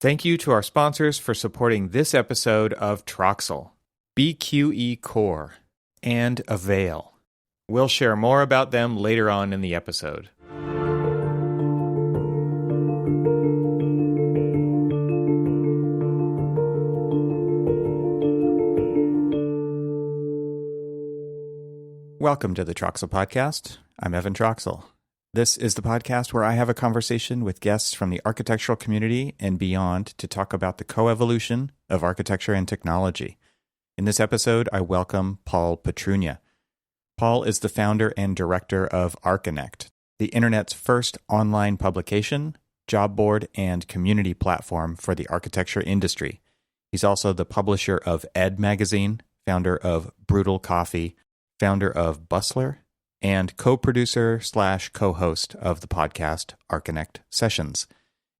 Thank you to our sponsors for supporting this episode of Troxel, BQE Core, and Avail. We'll share more about them later on in the episode. Welcome to the Troxel Podcast. I'm Evan Troxel. This is the podcast where I have a conversation with guests from the architectural community and beyond to talk about the coevolution of architecture and technology. In this episode, I welcome Paul Petrunia. Paul is the founder and director of ArchiNect, the internet's first online publication, job board, and community platform for the architecture industry. He's also the publisher of Ed Magazine, founder of Brutal Coffee, founder of Bustler, and co-producer/co-host of the podcast ArchiNect Sessions.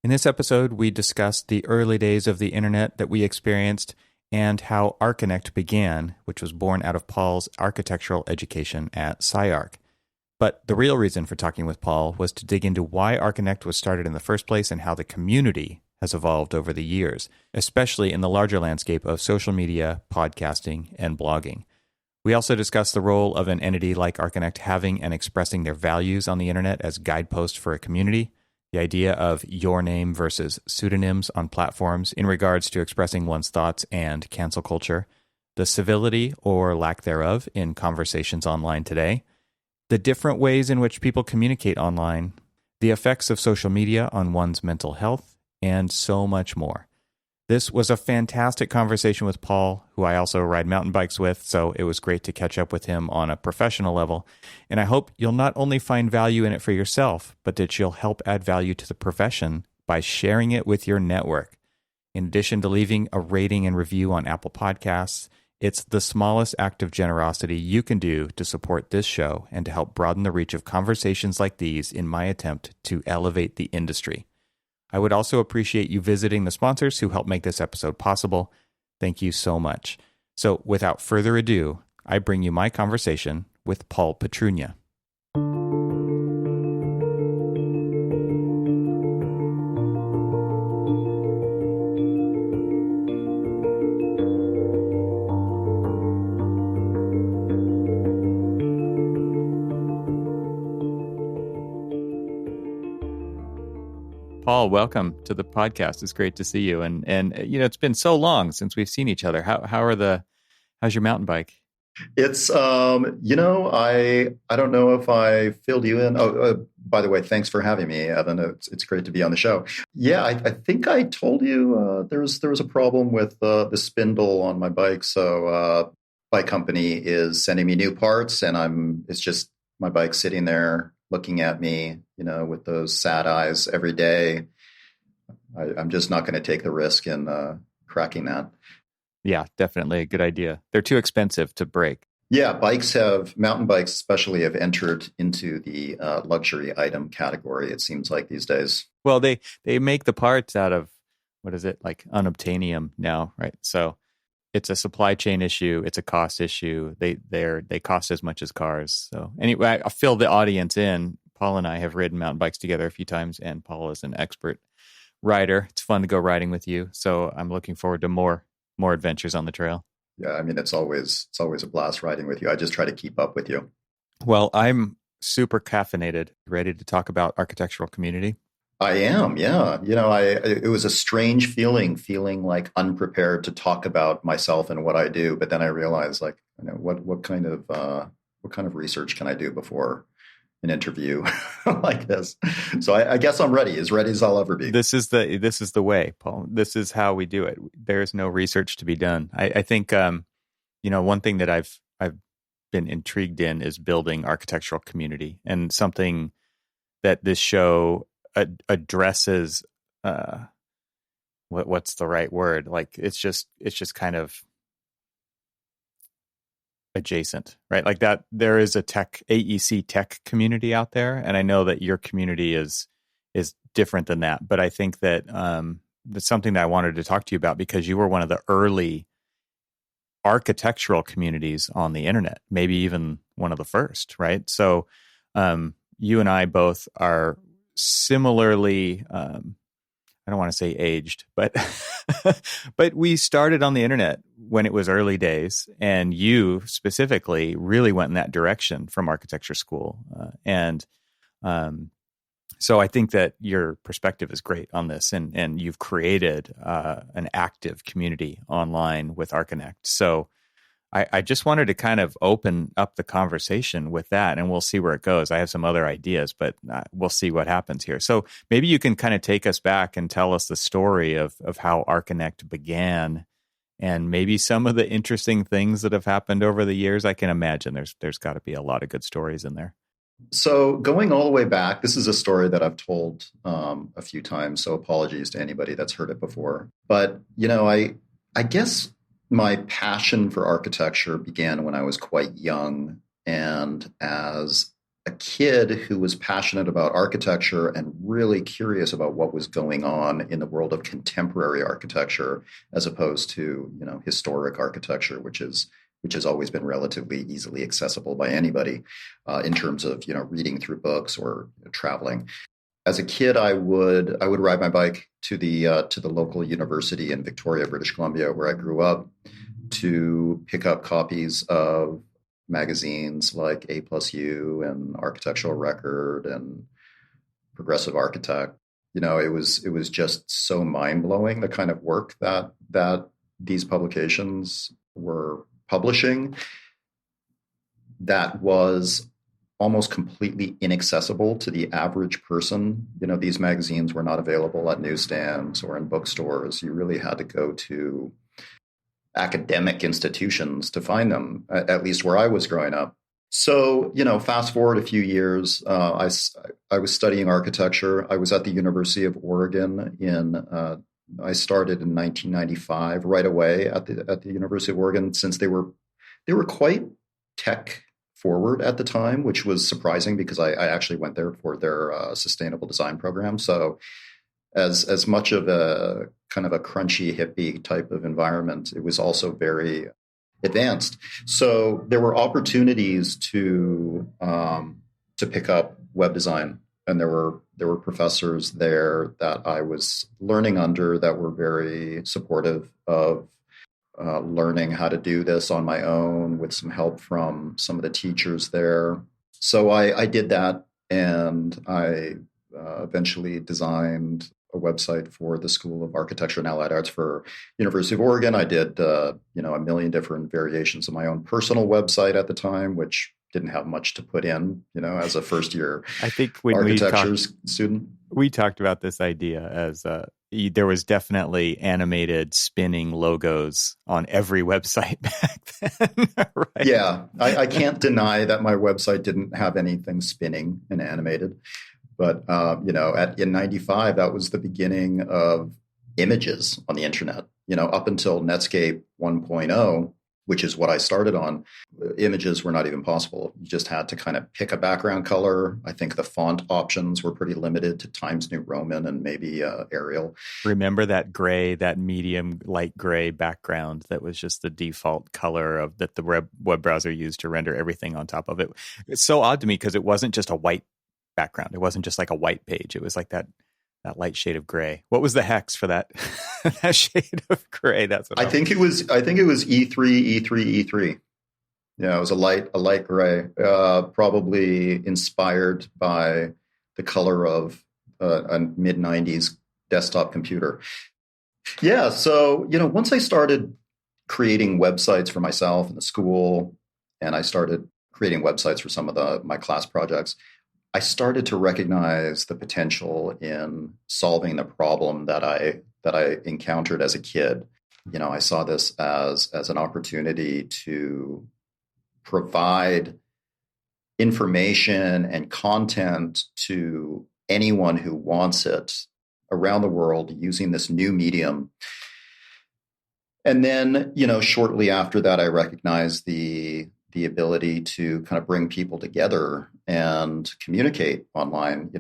In this episode, we discussed the early days of the internet that we experienced and how ArchiNect began, which was born out of Paul's architectural education at SciArc. But the real reason for talking with Paul was to dig into why ArchiNect was started in the first place and how the community has evolved over the years, especially in the larger landscape of social media, podcasting, and blogging. We also discussed the role of an entity like ArchiNect having and expressing their values on the internet as guideposts for a community, the idea of your name versus pseudonyms on platforms in regards to expressing one's thoughts and cancel culture, the civility or lack thereof in conversations online today, the different ways in which people communicate online, the effects of social media on one's mental health, and so much more. This was a fantastic conversation with Paul, who I also ride mountain bikes with, so it was great to catch up with him on a professional level. And I hope you'll not only find value in it for yourself, but that you'll help add value to the profession by sharing it with your network. In addition to leaving a rating and review on Apple Podcasts, it's the smallest act of generosity you can do to support this show and to help broaden the reach of conversations like these in my attempt to elevate the industry. I would also appreciate you visiting the sponsors who help make this episode possible. Thank you so much. So without further ado, I bring you my conversation with Paul Petrunia. Paul, welcome to the podcast. It's great to see you. And you know, it's been so long since we've seen each other. How's your mountain bike? It's I don't know if I filled you in. By the way, thanks for having me, Evan. It's great to be on the show. Yeah, I think I told you there was a problem with the spindle on my bike. So bike company is sending me new parts, and it's just my bike sitting there looking at me, with those sad eyes every day. I'm just not going to take the risk in cracking that. Yeah, definitely a good idea. They're too expensive to break. Yeah, mountain bikes especially have entered into the luxury item category, it seems like these days. Well, they make the parts out of, what is it, like unobtainium now, right? So it's a supply chain issue. It's a cost issue. They cost as much as cars. So anyway, I fill the audience in. Paul and I have ridden mountain bikes together a few times, and Paul is an expert rider. It's fun to go riding with you. So I'm looking forward to more adventures on the trail. Yeah, I mean, it's always a blast riding with you. I just try to keep up with you. Well, I'm super caffeinated, ready to talk about architectural community. I am, yeah. It was a strange feeling like unprepared to talk about myself and what I do. But then I realized, what kind of research can I do before an interview like this? So I guess I'm ready as I'll ever be. This is the way, Paul. This is how we do it. There's no research to be done. I think, one thing that I've been intrigued in is building architectural community, and something that this show addresses. What's the right word? Like it's just kind of adjacent, right? Like that there is a AEC tech community out there, and I know that your community is different than that, but I think that that's something that I wanted to talk to you about, because you were one of the early architectural communities on the internet, maybe even one of the first, right? So you and I both are similarly I don't want to say aged, but but we started on the internet when it was early days, and you specifically really went in that direction from architecture school, and so I think that your perspective is great on this, and you've created an active community online with ArchiConnect. So I just wanted to kind of open up the conversation with that, and we'll see where it goes. I have some other ideas, but we'll see what happens here. So maybe you can kind of take us back and tell us the story of how ArchiConnect began, and maybe some of the interesting things that have happened over the years. I can imagine there's got to be a lot of good stories in there. So going all the way back, this is a story that I've told a few times, so apologies to anybody that's heard it before. But, I guess my passion for architecture began when I was quite young. And as a kid who was passionate about architecture and really curious about what was going on in the world of contemporary architecture, as opposed to, historic architecture, which has always been relatively easily accessible by anybody in terms of, reading through books or traveling. As a kid, I would ride my bike to the local university in Victoria, British Columbia, where I grew up, to pick up copies of magazines like A+U and Architectural Record and Progressive Architect. It was just so mind blowing, the kind of work that these publications were publishing, that was almost completely inaccessible to the average person. These magazines were not available at newsstands or in bookstores. You really had to go to academic institutions to find them, at least where I was growing up. So, fast forward a few years, I was studying architecture. I was at the University of Oregon I started in 1995, right away at the University of Oregon, since they were quite tech forward at the time, which was surprising because I actually went there for their sustainable design program. So as much of a kind of a crunchy hippie type of environment, it was also very advanced. So there were opportunities to pick up web design, and there were professors there that I was learning under that were very supportive of learning how to do this on my own with some help from some of the teachers there. So I did that, and I eventually designed a website for the School of Architecture and Allied Arts for University of Oregon. I did a million different variations of my own personal website at the time, which didn't have much to put in, as a first year I think when architecture student. We talked about this idea as there was definitely animated spinning logos on every website back then. Right? Yeah, I can't deny that my website didn't have anything spinning and animated. But, in 95, that was the beginning of images on the internet. Up until Netscape 1.0, which is what I started on, images were not even possible. You just had to kind of pick a background color. I think the font options were pretty limited to Times New Roman and maybe Arial. Remember that gray, that medium light gray background that was just the default color that the web browser used to render everything on top of it? It's so odd to me because it wasn't just a white background. It wasn't just like a white page. It was like that light shade of gray. What was the hex for that that shade of gray? That's what I think it was E3 E3. Yeah, it was a light gray, probably inspired by the color of a mid 90s desktop computer. Yeah, so once I started creating websites for myself and the school, and I started creating websites for some of my class projects, I started to recognize the potential in solving the problem that I encountered as a kid. I saw this as an opportunity to provide information and content to anyone who wants it around the world using this new medium. And then, shortly after that, I recognized the ability to kind of bring people together and communicate online,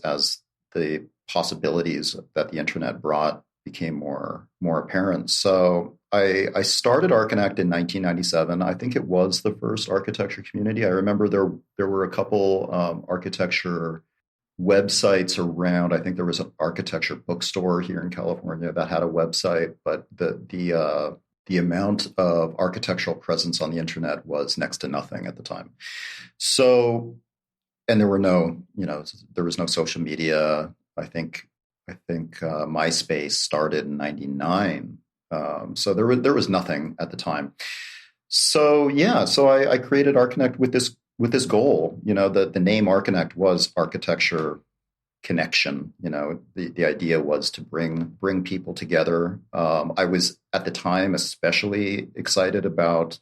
as the possibilities that the internet brought became more apparent. So I started ArchiConnect in 1997. I think it was the first architecture community. I remember there were a couple architecture websites around. I think there was an architecture bookstore here in California that had a website, but the amount of architectural presence on the internet was next to nothing at the time. So, and there were no, there was no social media. I think MySpace started in '99, so there was nothing at the time. So yeah, so I created Arconnect with this goal. The name Arconnect was architecture connection. The idea was to bring people together. I was at the time especially excited about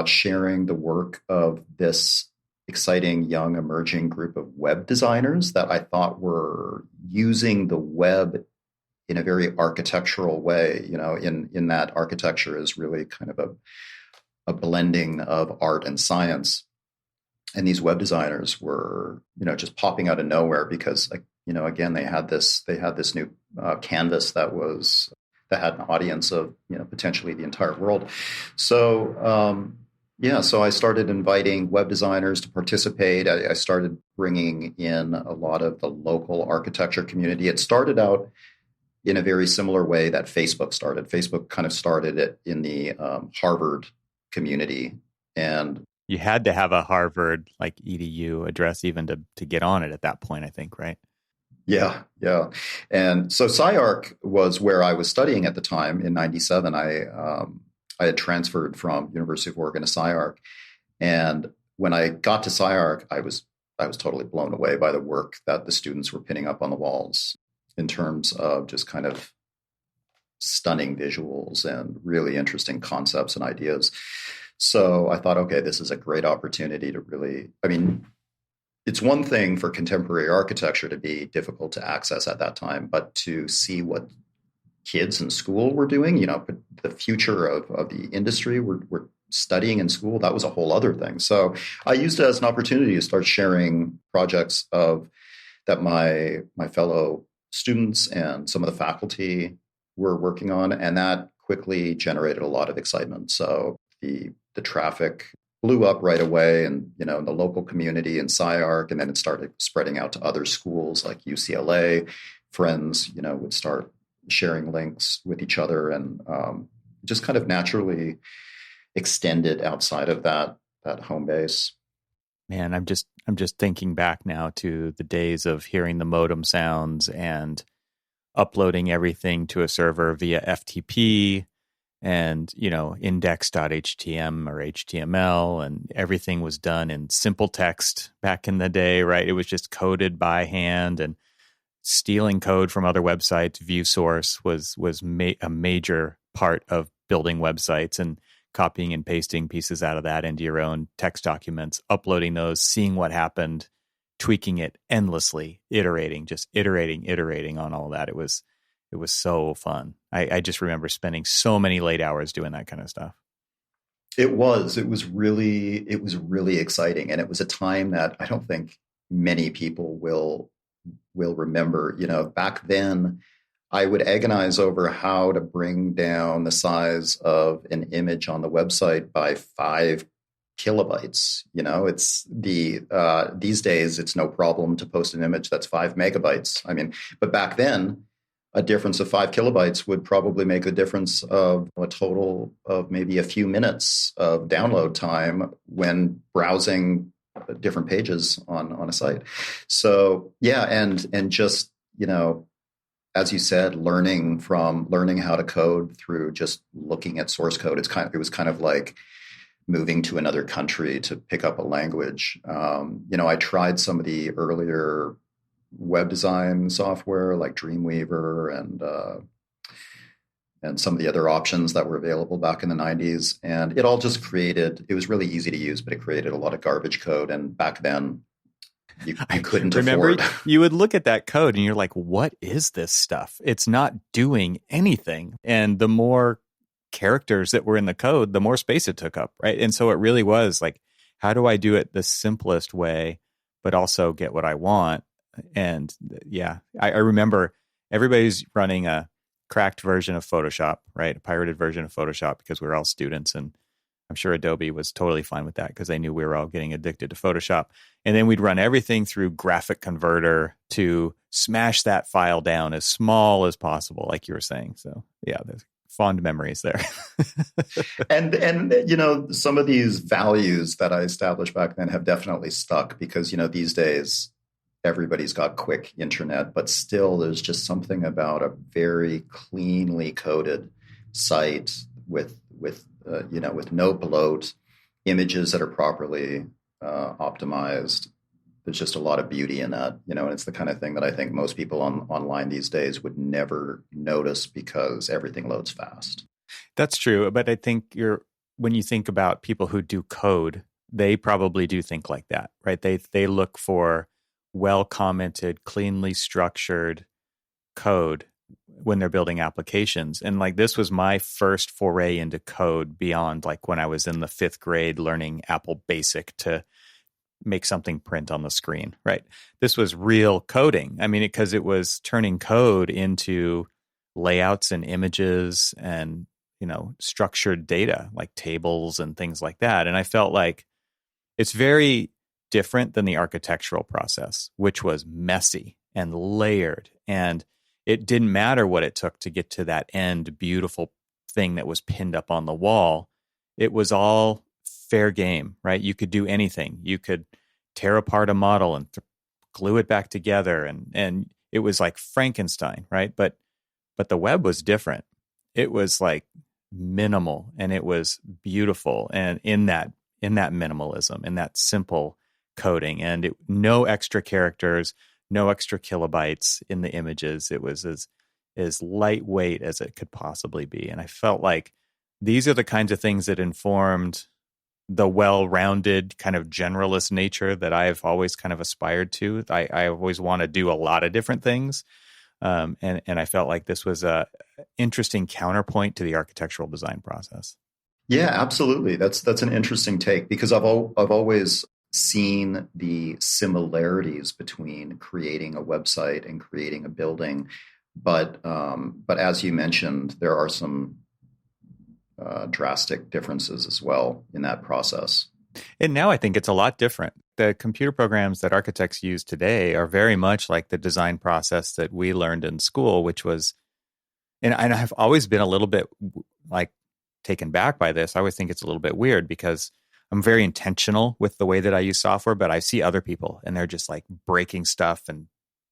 sharing the work of this exciting young emerging group of web designers that I thought were using the web in a very architectural way. In that architecture is really kind of a blending of art and science. And these web designers were, just popping out of nowhere because, again, they had this new canvas that had an audience of, potentially the entire world. So, so I started inviting web designers to participate. I started bringing in a lot of the local architecture community. It started out in a very similar way that Facebook started. Facebook kind of started it in the Harvard community, and you had to have a Harvard edu address even to get on it at that point, I think, right? Yeah. And so SciArc was where I was studying at the time in '97. I had transferred from University of Oregon to SciArc, and when I got to SciArc, I was totally blown away by the work that the students were pinning up on the walls in terms of just kind of stunning visuals and really interesting concepts and ideas. So I thought, okay, this is a great opportunity to really, it's one thing for contemporary architecture to be difficult to access at that time, but to see what kids in school were doing, the future of the industry we're studying in school, that was a whole other thing. So I used it as an opportunity to start sharing projects that my fellow students and some of the faculty were working on, and that quickly generated a lot of excitement. So the traffic blew up right away, and in the local community in SciArc, and then it started spreading out to other schools like UCLA. Friends, would start sharing links with each other, and just kind of naturally extended outside of that home base. Man, I'm just thinking back now to the days of hearing the modem sounds and uploading everything to a server via FTP. And, index.htm or HTML, and everything was done in simple text back in the day, right? It was just coded by hand, and stealing code from other websites, view source was a major part of building websites, and copying and pasting pieces out of that into your own text documents, uploading those, seeing what happened, tweaking it endlessly, iterating on all that. It was so fun. I just remember spending so many late hours doing that kind of stuff. It was really exciting. And it was a time that I don't think many people will remember. Back then I would agonize over how to bring down the size of an image on the website by 5 kilobytes. It's these days, it's no problem to post an image that's 5 megabytes. But back then, a difference of 5 kilobytes would probably make a difference of a total of maybe a few minutes of download time when browsing different pages on a site. So yeah, and just, as you said, learning how to code through just looking at source code. It was kind of like moving to another country to pick up a language. I tried some of the earlier web design software like Dreamweaver and some of the other options that were available back in the 90s. And it all just it was really easy to use, but it created a lot of garbage code. And back then you couldn't remember afford. You would look at that code and you're like, what is this stuff? It's not doing anything. And the more characters that were in the code, the more space it took up, right? And so it really was like, how do I do it the simplest way, but also get what I want? And yeah, I remember everybody's running a cracked version of Photoshop, right? A pirated version of Photoshop, because we were all students. And I'm sure Adobe was totally fine with that because they knew we were all getting addicted to Photoshop. And then we'd run everything through Graphic Converter to smash that file down as small as possible, like you were saying. So yeah, there's fond memories there. And some of these values that I established back then have definitely stuck because these days everybody's got quick internet, but still there's just something about a very cleanly coded site with no bloat, images that are properly optimized. There's just a lot of beauty in that, and it's the kind of thing that I think most people online these days would never notice because everything loads fast. That's true. But I think when you think about people who do code, they probably do think like that, right? They look for well-commented, cleanly structured code when they're building applications. And like this was my first foray into code beyond like when I was in the 5th grade learning Apple Basic to make something print on the screen, right? This was real coding. I mean, because it was turning code into layouts and images and, structured data like tables and things like that. And I felt like it's very different than the architectural process, which was messy and layered. And it didn't matter what it took to get to that end beautiful thing that was pinned up on the wall. It was all fair game, right? You could do anything. You could tear apart a model and glue it back together. And it was like Frankenstein, right? But the web was different. It was like minimal and it was beautiful. And in that minimalism, in that simple coding, and no extra characters, no extra kilobytes in the images. It was as lightweight as it could possibly be. And I felt like these are the kinds of things that informed the well-rounded kind of generalist nature that I've always kind of aspired to. I always want to do a lot of different things. And I felt like this was a interesting counterpoint to the architectural design process. Yeah, absolutely. That's an interesting take because I've always seen the similarities between creating a website and creating a building, but as you mentioned, there are some drastic differences as well in that process. And now I think it's a lot different. The computer programs that architects use today are very much like the design process that we learned in school, which was, and I've always been a little bit like taken back by this. I always think it's a little bit weird because I'm very intentional with the way that I use software, but I see other people and they're just like breaking stuff and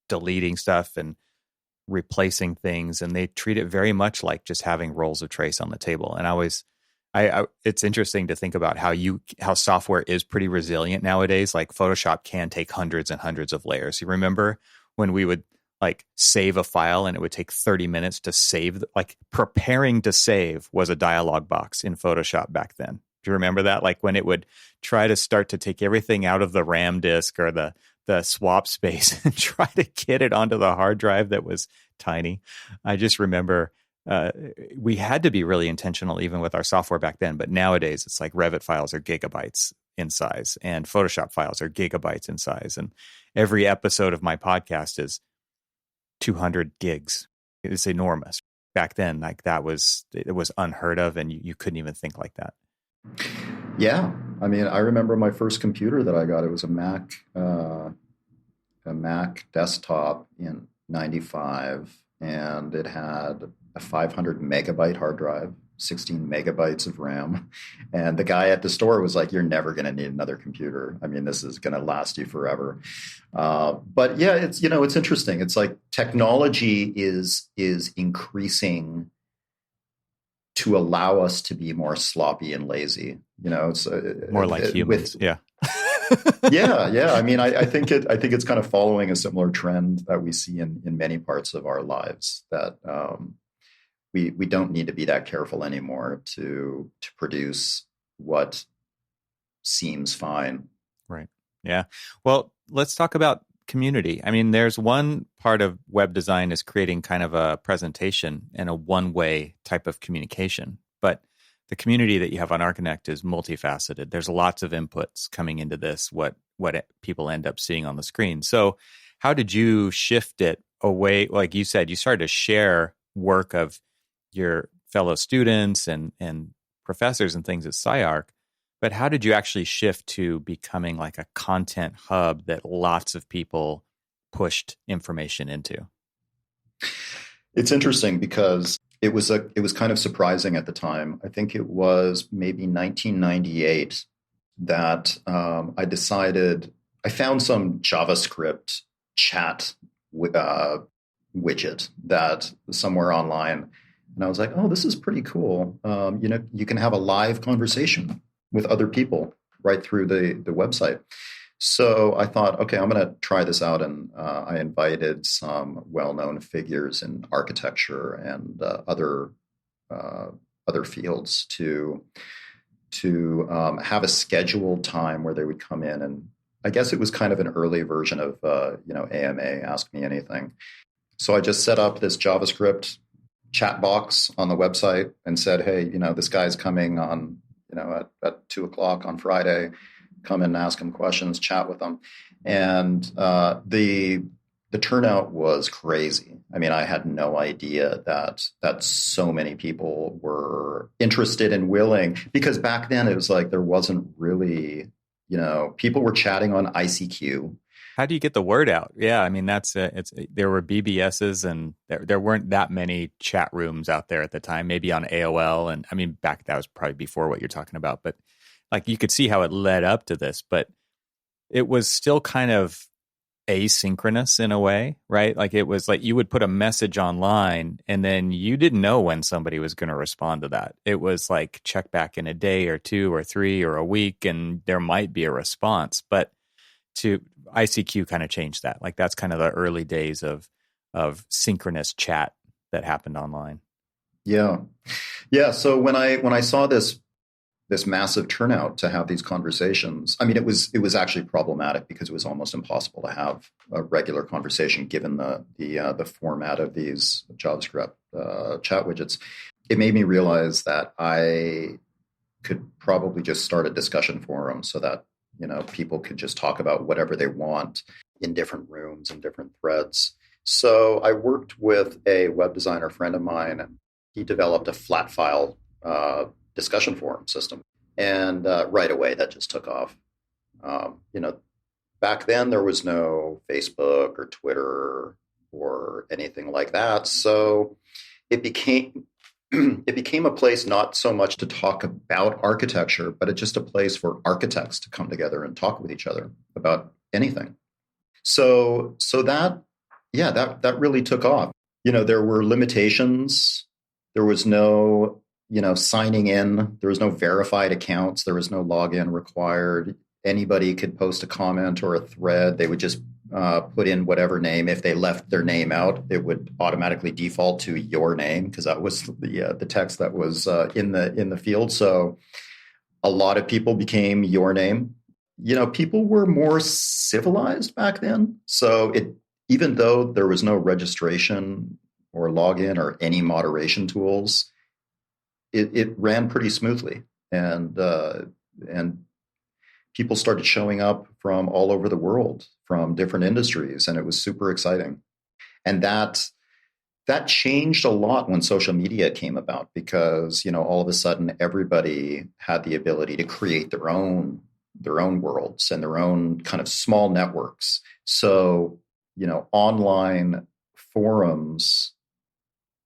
deleting stuff and replacing things. And they treat it very much like just having rolls of trace on the table. And it's interesting to think about how software is pretty resilient nowadays. Like Photoshop can take hundreds and hundreds of layers. You remember when we would like save a file and it would take 30 minutes to save, like preparing to save was a dialog box in Photoshop back then. Do you remember that? Like when it would try to start to take everything out of the RAM disk or the swap space and try to get it onto the hard drive that was tiny. I just remember we had to be really intentional even with our software back then. But nowadays it's like Revit files are gigabytes in size and Photoshop files are gigabytes in size. And every episode of my podcast is 200 gigs. It's enormous. Back then, like it was unheard of and you couldn't even think like that. Yeah. I mean, I remember my first computer that I got, it was a Mac desktop in 95, and it had a 500 megabyte hard drive, 16 megabytes of RAM. And the guy at the store was like, you're never going to need another computer. I mean, this is going to last you forever. But yeah, it's interesting. It's like technology is increasing to allow us to be more sloppy and lazy. It's more like humans. Yeah. Yeah. I mean, I think it's kind of following a similar trend that we see in many parts of our lives, that we don't need to be that careful anymore to produce what seems fine. Right. Yeah. Well, let's talk about community. I mean, there's one part of web design is creating kind of a presentation and a one-way type of communication. But the community that you have on ArchiConnect is multifaceted. There's lots of inputs coming into this, what people end up seeing on the screen. So how did you shift it away? Like you said, you started to share work of your fellow students and professors and things at SciArc, but how did you actually shift to becoming like a content hub that lots of people pushed information into? It's interesting because it was kind of surprising at the time. I think it was maybe 1998 that I found some JavaScript chat widget that somewhere online, and I was like, oh, this is pretty cool. You can have a live conversation with other people right through the website. So I thought, okay, I'm going to try this out, and I invited some well-known figures in architecture and other fields to have a scheduled time where they would come in, and I guess it was kind of an early version of AMA, Ask Me Anything. So I just set up this JavaScript chat box on the website and said, hey, this guy's coming on at 2:00 on Friday. Come in and ask him questions, chat with them. And the turnout was crazy. I mean, I had no idea that so many people were interested and willing, because back then it was like there wasn't really, people were chatting on ICQ. How do you get the word out? Yeah, I mean, there were BBSs, and there weren't that many chat rooms out there at the time, maybe on AOL. And I mean, that was probably before what you're talking about, but like you could see how it led up to this, but it was still kind of asynchronous in a way, right? Like it was like you would put a message online and then you didn't know when somebody was going to respond to that. It was like check back in a day or 2 or 3 or a week and there might be a response. But to ICQ kind of changed that. Like that's kind of the early days of synchronous chat that happened online. Yeah. Yeah. So when I saw this massive turnout to have these conversations, I mean, it was actually problematic because it was almost impossible to have a regular conversation given the format of these JavaScript chat widgets. It made me realize that I could probably just start a discussion forum so that people could just talk about whatever they want in different rooms and different threads. So I worked with a web designer friend of mine, and he developed a flat file discussion forum system. And right away, that just took off. Back then, there was no Facebook or Twitter or anything like that. So it became a place not so much to talk about architecture, but it's just a place for architects to come together and talk with each other about anything. So that really took off. There were limitations. There was no signing in. There was no verified accounts. There was no login required. Anybody could post a comment or a thread. They would just put in whatever name. If they left their name out, it would automatically default to your name because that was the text that was in the field. So a lot of people became your name. People were more civilized back then. So even though there was no registration or login or any moderation tools, it ran pretty smoothly, and people started showing up from all over the world, from different industries, and it was super exciting. And that changed a lot when social media came about, because all of a sudden everybody had the ability to create their own worlds and their own kind of small networks. So online forums,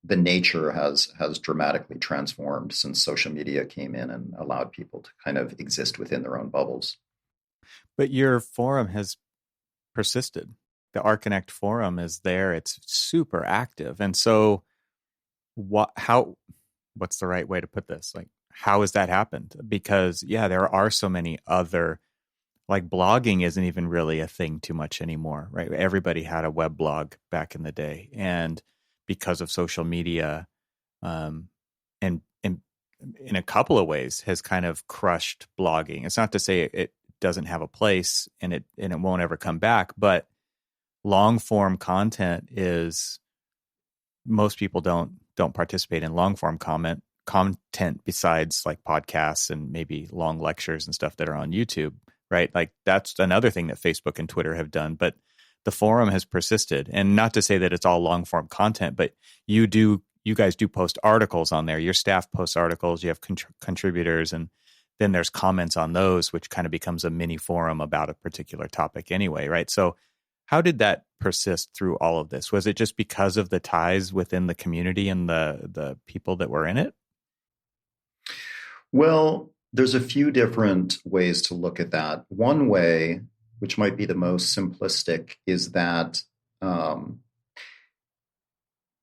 the nature has dramatically transformed since social media came in and allowed people to kind of exist within their own bubbles. But your forum has persisted. The ArcConnect forum is there. It's super active. And so what's the right way to put this? Like, how has that happened? Because there are so many other, like blogging isn't even really a thing too much anymore, right? Everybody had a web blog back in the day. And because of social media, and in a couple of ways has kind of crushed blogging. It's not to say it doesn't have a place and it won't ever come back, but long form content is, most people don't participate in long form content besides like podcasts and maybe long lectures and stuff that are on YouTube, right? Like that's another thing that Facebook and Twitter have done, but the forum has persisted. And not to say that it's all long form content, but you do you guys do post articles on there. Your staff posts articles, you have contributors, and then there's comments on those, which kind of becomes a mini forum about a particular topic anyway, right? So how did that persist through all of this? Was it just because of the ties within the community and the people that were in it? Well, there's a few different ways to look at that. One way, which might be the most simplistic, is that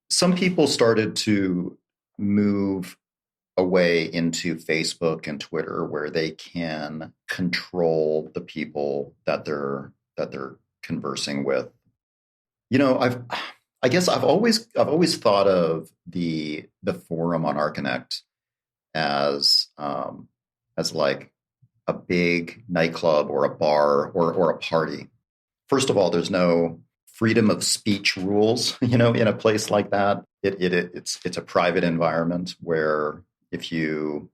some people started to move away into Facebook and Twitter, where they can control the people that they're conversing with. I guess I've always thought of the forum on Archinect as like a big nightclub or a bar or a party. First of all, there's no freedom of speech rules, in a place like that. It's a private environment where if you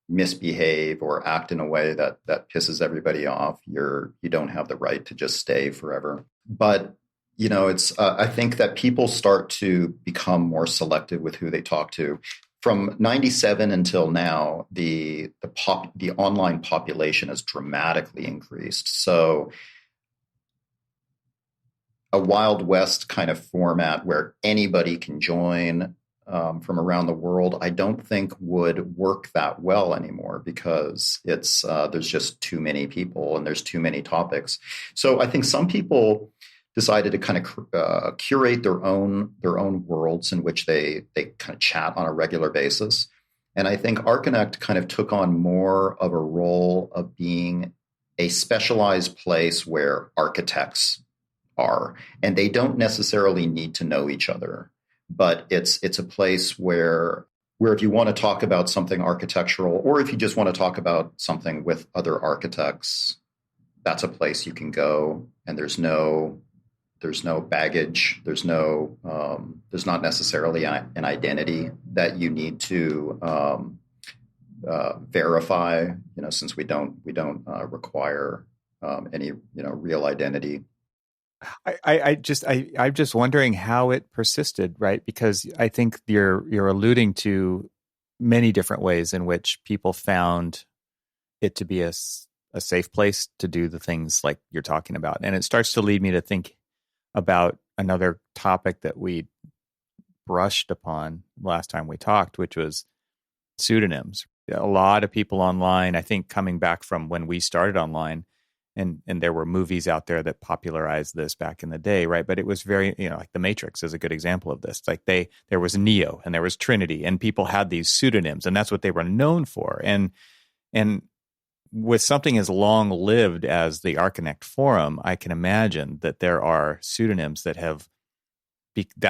misbehave or act in a way that pisses everybody off, you don't have the right to just stay forever. But it's I think that people start to become more selective with who they talk to. From 97 until now, the online population has dramatically increased. So a Wild West kind of format where anybody can join from around the world, I don't think would work that well anymore, because there's just too many people and there's too many topics. So I think some people decided to kind of curate their own worlds in which they kind of chat on a regular basis. And I think Archinect kind of took on more of a role of being a specialized place where architects are, and they don't necessarily need to know each other, but it's a place where if you want to talk about something architectural, or if you just want to talk about something with other architects, that's a place you can go. And there's no baggage. There's not necessarily an identity that you need to verify, since we don't require any real identity. I'm just wondering how it persisted, right? Because I think you're alluding to many different ways in which people found it to be a safe place to do the things like you're talking about. And it starts to lead me to think about another topic that we brushed upon last time we talked, which was pseudonyms. A lot of people online, I think, coming back from when we started online, and there were movies out there that popularized this back in the day, right? But it was very, like The Matrix is a good example of this. Like there was Neo and there was Trinity, and people had these pseudonyms, and that's what they were known for. And with something as long lived as the Archinect forum, I can imagine that there are pseudonyms that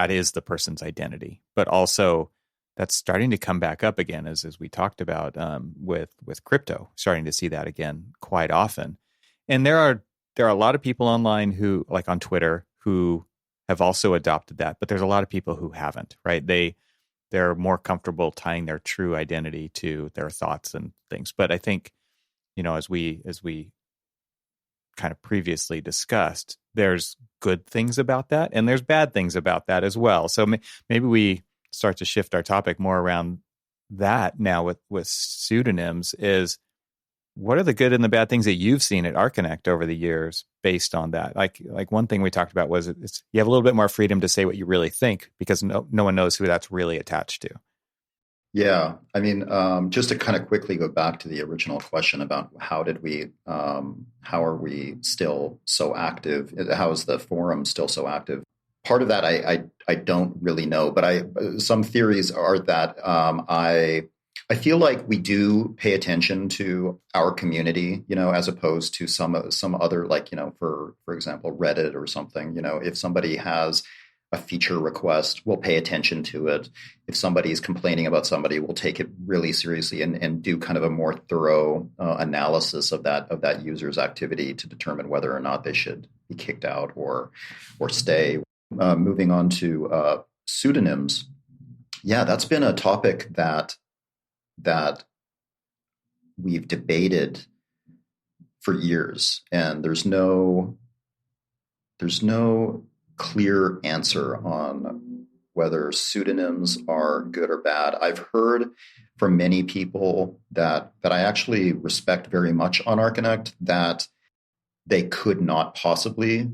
is the person's identity, but also that's starting to come back up again, as we talked about with crypto, starting to see that again quite often. And there are a lot of people online who, like on Twitter, who have also adopted that, but there's a lot of people who haven't, right? They're more comfortable tying their true identity to their thoughts and things. But I think, as we kind of previously discussed, there's good things about that, and there's bad things about that as well. So maybe we start to shift our topic more around that now with pseudonyms. Is what are the good and the bad things that you've seen at Archinect over the years based on that? Like one thing we talked about was you have a little bit more freedom to say what you really think, because no one knows who that's really attached to. Yeah. I mean, just to kind of quickly go back to the original question about how are we still so active? How is the forum still so active? Part of that I don't really know, but some theories are that I feel like we do pay attention to our community, as opposed to some other, like, for example, Reddit or something. If somebody has a feature request, we'll pay attention to it. If somebody is complaining about somebody, we'll take it really seriously and do kind of a more thorough analysis of that user's activity to determine whether or not they should be kicked out or stay. Moving on to pseudonyms. Yeah, that's been a topic that we've debated for years, and there's no clear answer on whether pseudonyms are good or bad. I've heard from many people that I actually respect very much on Archinect that they could not possibly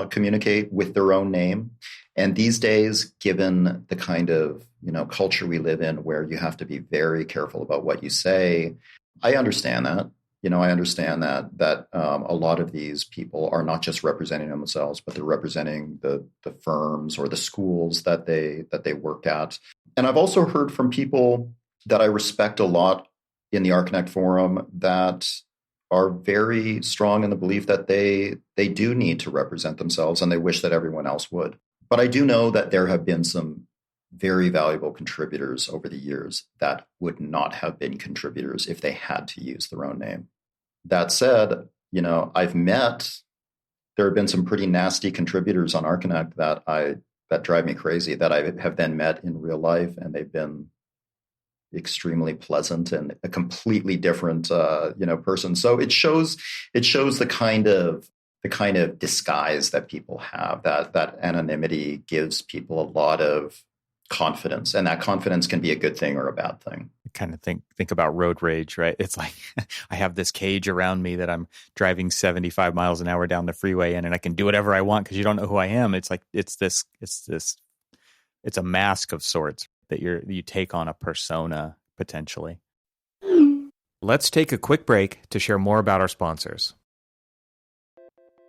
communicate with their own name. And these days, given the kind of culture we live in, where you have to be very careful about what you say, I understand that. I understand that a lot of these people are not just representing themselves, but they're representing the firms or the schools that they work at. And I've also heard from people that I respect a lot in the Archinect forum that are very strong in the belief that they do need to represent themselves, and they wish that everyone else would. But I do know that there have been some very valuable contributors over the years that would not have been contributors if they had to use their own name. That said, there have been some pretty nasty contributors on Archinect that drive me crazy, that I have then met in real life, and they've been extremely pleasant and a completely different person. So it shows the kind of disguise that people have, that anonymity gives people a lot of confidence, and that confidence can be a good thing or a bad thing. I kind of think about road rage, right? It's like I have this cage around me that I'm driving 75 miles an hour down the freeway in, and I can do whatever I want because you don't know who I am. It's like it's a mask of sorts that you take on a persona potentially. Let's take a quick break to share more about our sponsors.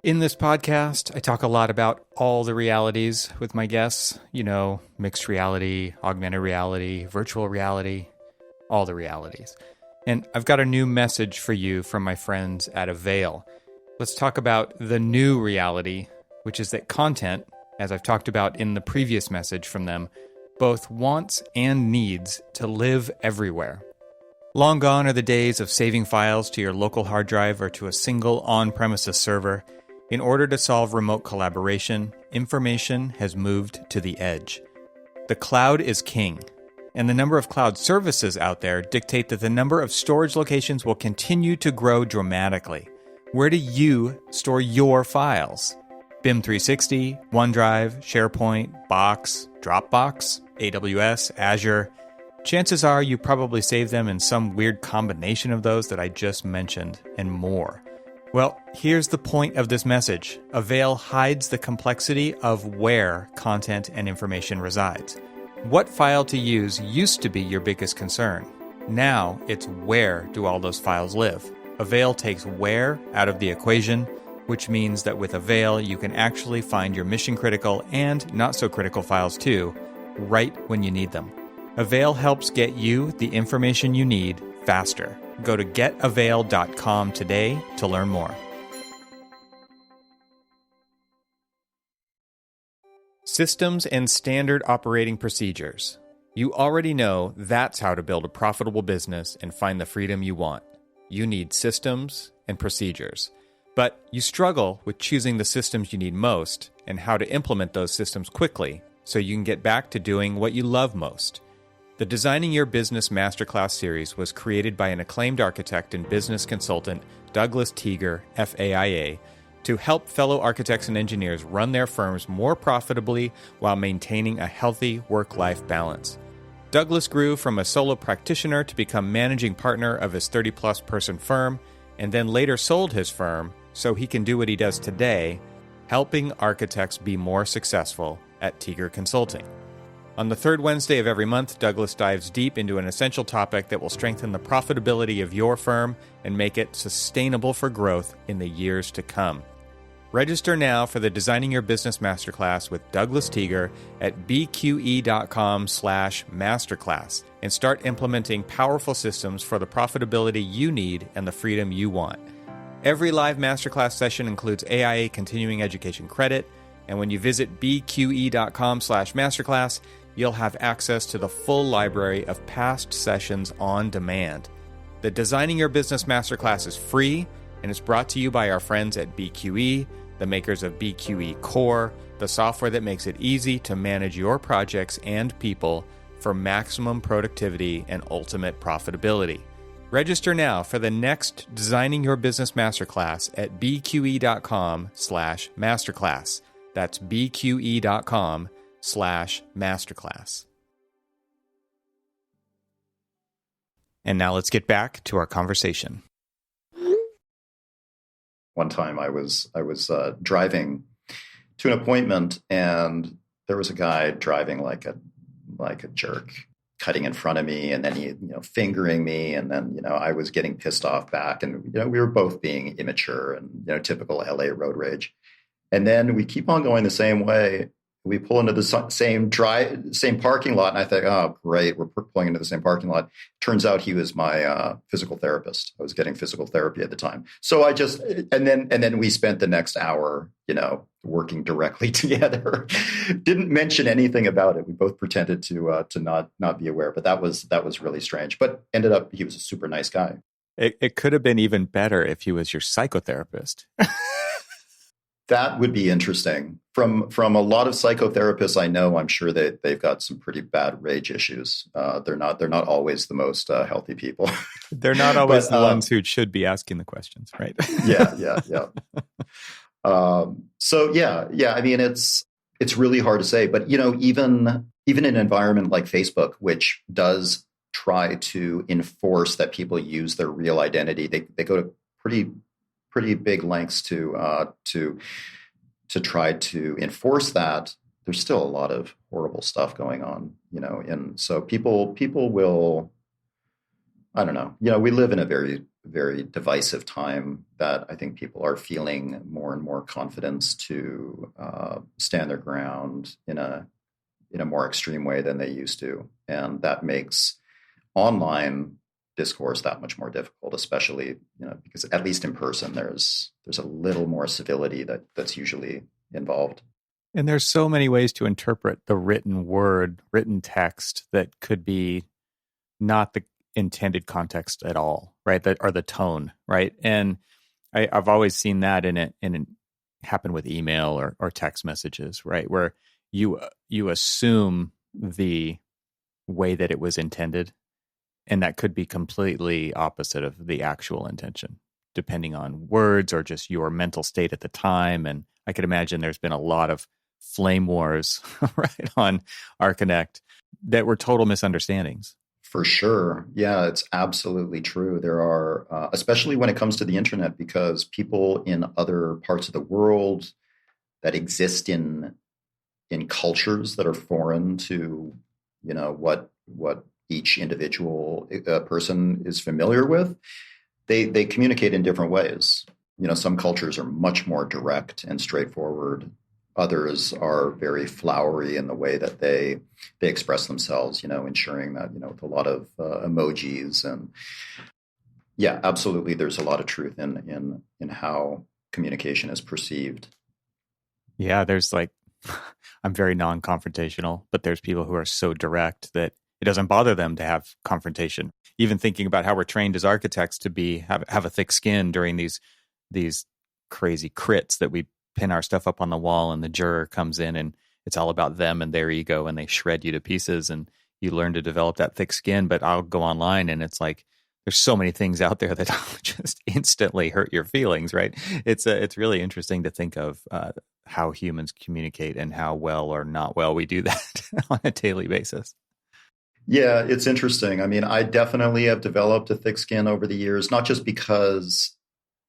In this podcast, I talk a lot about all the realities with my guests, mixed reality, augmented reality, virtual reality, all the realities. And I've got a new message for you from my friends at Avail. Let's talk about the new reality, which is that content, as I've talked about in the previous message from them, both wants and needs to live everywhere. Long gone are the days of saving files to your local hard drive or to a single on-premises server. In order to solve remote collaboration, information has moved to the edge. The cloud is king, and the number of cloud services out there dictate that the number of storage locations will continue to grow dramatically. Where do you store your files? BIM 360, OneDrive, SharePoint, Box, Dropbox, AWS, Azure. Chances are you probably save them in some weird combination of those that I just mentioned, and more. Well, here's the point of this message. Avail hides the complexity of where content and information resides. What file to use used to be your biggest concern. Now it's where do all those files live. Avail takes where out of the equation, which means that with Avail you can actually find your mission-critical and not-so-critical files too, right when you need them. Avail helps get you the information you need faster. Go to getavail.com today to learn more. Systems and standard operating procedures. You already know that's how to build a profitable business and find the freedom you want. You need systems and procedures. But you struggle with choosing the systems you need most and how to implement those systems quickly so you can get back to doing what you love most. The Designing Your Business Masterclass series was created by an acclaimed architect and business consultant, Douglas Teager, FAIA, to help fellow architects and engineers run their firms more profitably while maintaining a healthy work-life balance. Douglas grew from a solo practitioner to become managing partner of his 30-plus person firm, and then later sold his firm so he can do what he does today, helping architects be more successful at Teager Consulting. On the third Wednesday of every month, Douglas dives deep into an essential topic that will strengthen the profitability of your firm and make it sustainable for growth in the years to come. Register now for the Designing Your Business Masterclass with Douglas Teager at bqe.com/masterclass and start implementing powerful systems for the profitability you need and the freedom you want. Every live masterclass session includes AIA continuing education credit, and when you visit bqe.com/masterclass, you'll have access to the full library of past sessions on demand. The Designing Your Business Masterclass is free, and it's brought to you by our friends at BQE, the makers of BQE Core, the software that makes it easy to manage your projects and people for maximum productivity and ultimate profitability. Register now for the next Designing Your Business Masterclass at bqe.com/masterclass. That's bqe.com/masterclass. patreon.com/masterclass. And now let's get back to our conversation. One time I was driving to an appointment, and there was a guy driving like a jerk, cutting in front of me, and then he fingering me, and then I was getting pissed off back, and we were both being immature and typical LA road rage. And then we keep on going the same way. We pull into the same parking lot, and I think, oh, great, we're pulling into the same parking lot. Turns out he was my physical therapist. I was getting physical therapy at the time. So and then we spent the next hour, working directly together. Didn't mention anything about it. We both pretended to not be aware, but that was really strange. But ended up, he was a super nice guy. It could have been even better if he was your psychotherapist. That would be interesting. From a lot of psychotherapists I know, I'm sure that they've got some pretty bad rage issues. They're not always the most healthy people. They're not always the ones who should be asking the questions, right? Yeah. So I mean, it's really hard to say, but even in an environment like Facebook, which does try to enforce that people use their real identity, they go to pretty big lengths to try to enforce that. There's still a lot of horrible stuff going on, and so people will, I don't know, we live in a very, very divisive time that I think people are feeling more and more confidence to stand their ground in a more extreme way than they used to. And that makes online discourse that much more difficult, especially, because at least in person, there's a little more civility that's usually involved. And there's so many ways to interpret the written text that could be not the intended context at all, right? Or the tone, right? And I've always seen that in it happen with email or text messages, right? Where you assume the way that it was intended, and that could be completely opposite of the actual intention, depending on words or just your mental state at the time. And I could imagine there's been a lot of flame wars right on Arconnect that were total misunderstandings. For sure. Yeah, it's absolutely true. There are, especially when it comes to the internet, because people in other parts of the world that exist in cultures that are foreign to, what each individual person is familiar with, they communicate in different ways. Some cultures are much more direct and straightforward. Others are very flowery in the way that they express themselves, ensuring that, with a lot of emojis. And yeah, absolutely, there's a lot of truth in how communication is perceived. Yeah, there's I'm very non-confrontational, but there's people who are so direct that it doesn't bother them to have confrontation. Even thinking about how we're trained as architects to have a thick skin during these crazy crits that we pin our stuff up on the wall, and the juror comes in and it's all about them and their ego, and they shred you to pieces, and you learn to develop that thick skin. But I'll go online and it's like, there's so many things out there that just instantly hurt your feelings, right? It's really interesting to think of how humans communicate and how well or not well we do that on a daily basis. Yeah, it's interesting. I mean, I definitely have developed a thick skin over the years, not just because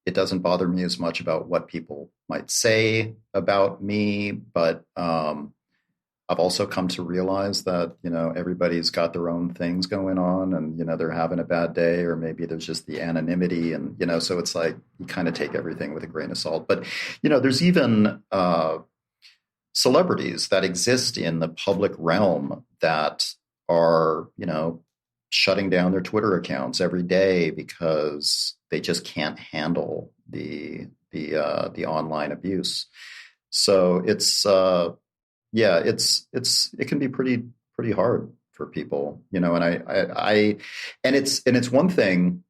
it doesn't bother me as much about what people might say about me, but I've also come to realize that, everybody's got their own things going on, and, they're having a bad day, or maybe there's just the anonymity, and, so it's like you kind of take everything with a grain of salt. But, there's even celebrities that exist in the public realm that are, shutting down their Twitter accounts every day because they just can't handle the online abuse. So it's it can be pretty hard for people, and and it's one thing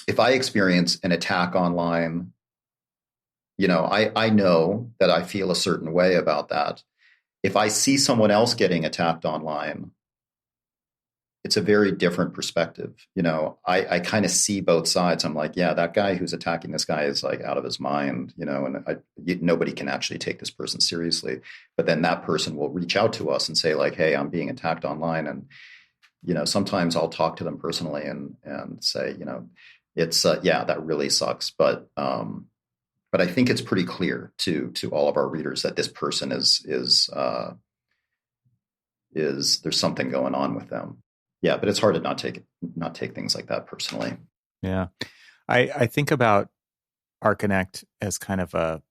if I experience an attack online, I know that I feel a certain way about that. If I see someone else getting attacked online, it's a very different perspective. I kind of see both sides. I'm like, yeah, that guy who's attacking this guy is like out of his mind, and nobody can actually take this person seriously. But then that person will reach out to us and say like, hey, I'm being attacked online. And, sometimes I'll talk to them personally and say, it's, yeah, that really sucks. But I think it's pretty clear to all of our readers that this person is there's something going on with them. Yeah, but it's hard to not take things like that personally. Yeah. I think about Archinect as kind of it's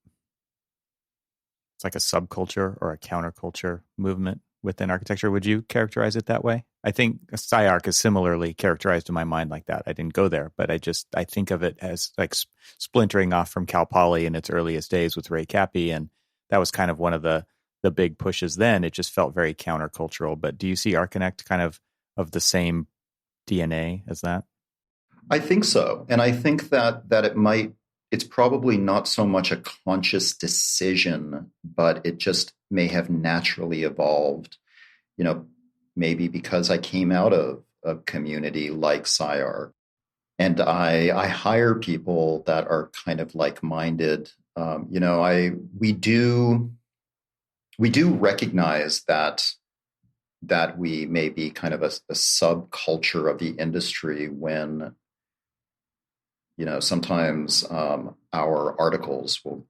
like a subculture or a counterculture movement within architecture. Would you characterize it that way? I think SciArc is similarly characterized in my mind like that. I didn't go there, but I think of it as like splintering off from Cal Poly in its earliest days with Ray Cappy, and that was kind of one of the big pushes then. It just felt very countercultural. But do you see Archinect kind of the same DNA as that? I think so. And I think that it's probably not so much a conscious decision, but it just may have naturally evolved, maybe because I came out of a community like SciArc, and I hire people that are kind of like-minded. We do recognize that we may be kind of a subculture of the industry when, sometimes our articles will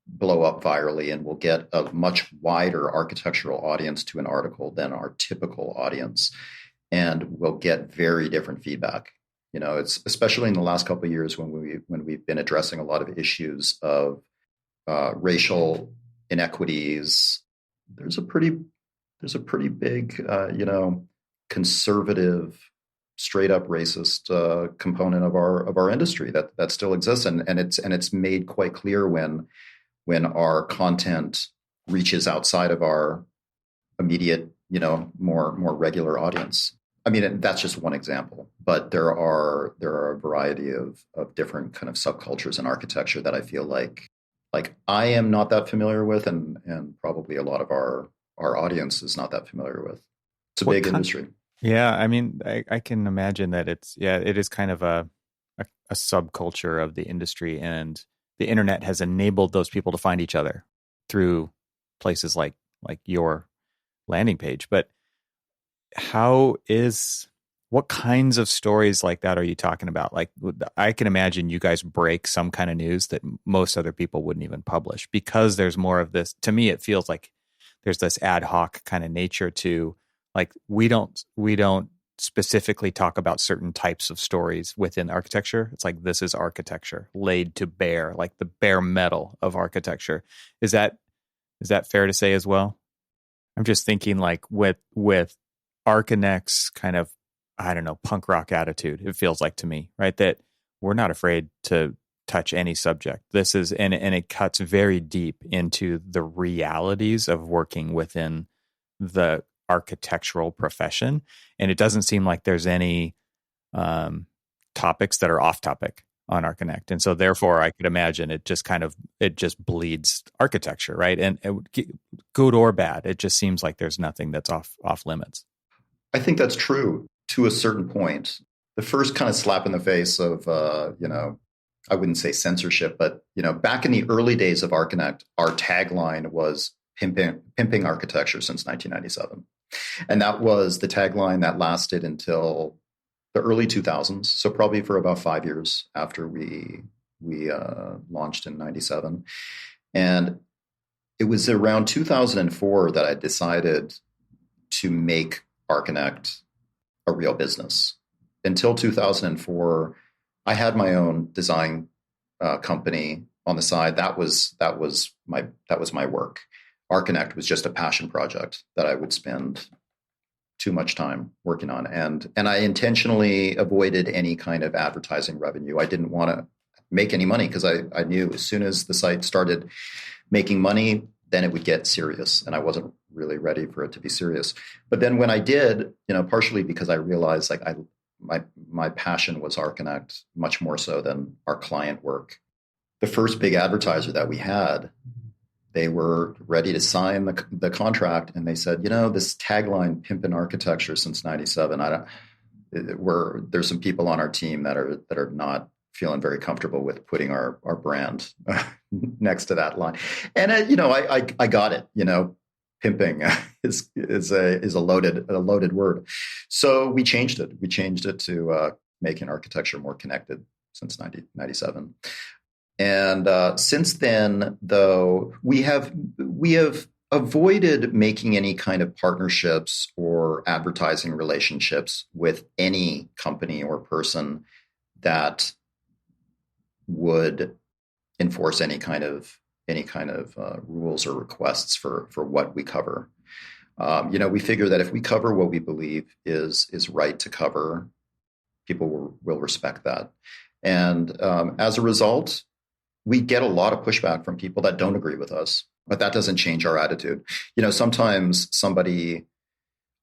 blow up virally and we'll get a much wider architectural audience to an article than our typical audience. And we'll get very different feedback. It's especially in the last couple of years when we've been addressing a lot of issues of racial inequities. There's a pretty big, conservative, straight up racist component of our industry that still exists, and it's made quite clear when our content reaches outside of our immediate, more regular audience. I mean, that's just one example, but there are a variety of different kind of subcultures in architecture that I feel like I am not that familiar with, and probably a lot of our audience is not that familiar with. It's a big industry. Yeah, I mean, I can imagine that it is kind of a subculture of the industry, and the internet has enabled those people to find each other through places like your landing page. But what kinds of stories like that are you talking about? Like, I can imagine you guys break some kind of news that most other people wouldn't even publish, because there's more of this. To me, it feels like there's this ad hoc kind of nature to, like, we don't specifically talk about certain types of stories within architecture. It's like, this is architecture laid to bare, like the bare metal of architecture. Is that fair to say as well? I'm just thinking like with Archinect's kind of, I don't know, punk rock attitude, it feels like to me, right? That we're not afraid to touch any subject. This is, and it cuts very deep into the realities of working within the architectural profession. And it doesn't seem like there's any topics that are off topic on Archinect. And so therefore I could imagine it just bleeds architecture, right? And good or bad, it just seems like there's nothing that's off limits. I think that's true to a certain point. The first kind of slap in the face of, I wouldn't say censorship, but, back in the early days of Archinect, our tagline was pimping architecture since 1997. And that was the tagline that lasted until the early 2000s. So probably for about 5 years after we launched in 97. And it was around 2004 that I decided to make Archinect a real business. Until 2004, I had my own design company on the side. That was my work. Archinect was just a passion project that I would spend too much time working on, and I intentionally avoided any kind of advertising revenue. I didn't want to make any money because I knew as soon as the site started making money, then it would get serious, and I wasn't really ready for it to be serious. But then when I did, partially because I realized like my passion was Archinect much more so than our client work. The first big advertiser that we had, they were ready to sign the contract, and they said, this tagline "Pimpin' Architecture" since '97. There's some people on our team that are not feeling very comfortable with putting our brand next to that line. And I got it. Pimping is a loaded word. So we changed it. We changed it to making architecture more connected since 1997. And since then, though, we have avoided making any kind of partnerships or advertising relationships with any company or person that would enforce any kind of rules or requests for what we cover. We figure that if we cover what we believe is right to cover, people will respect that. And as a result, we get a lot of pushback from people that don't agree with us, but that doesn't change our attitude. Sometimes somebody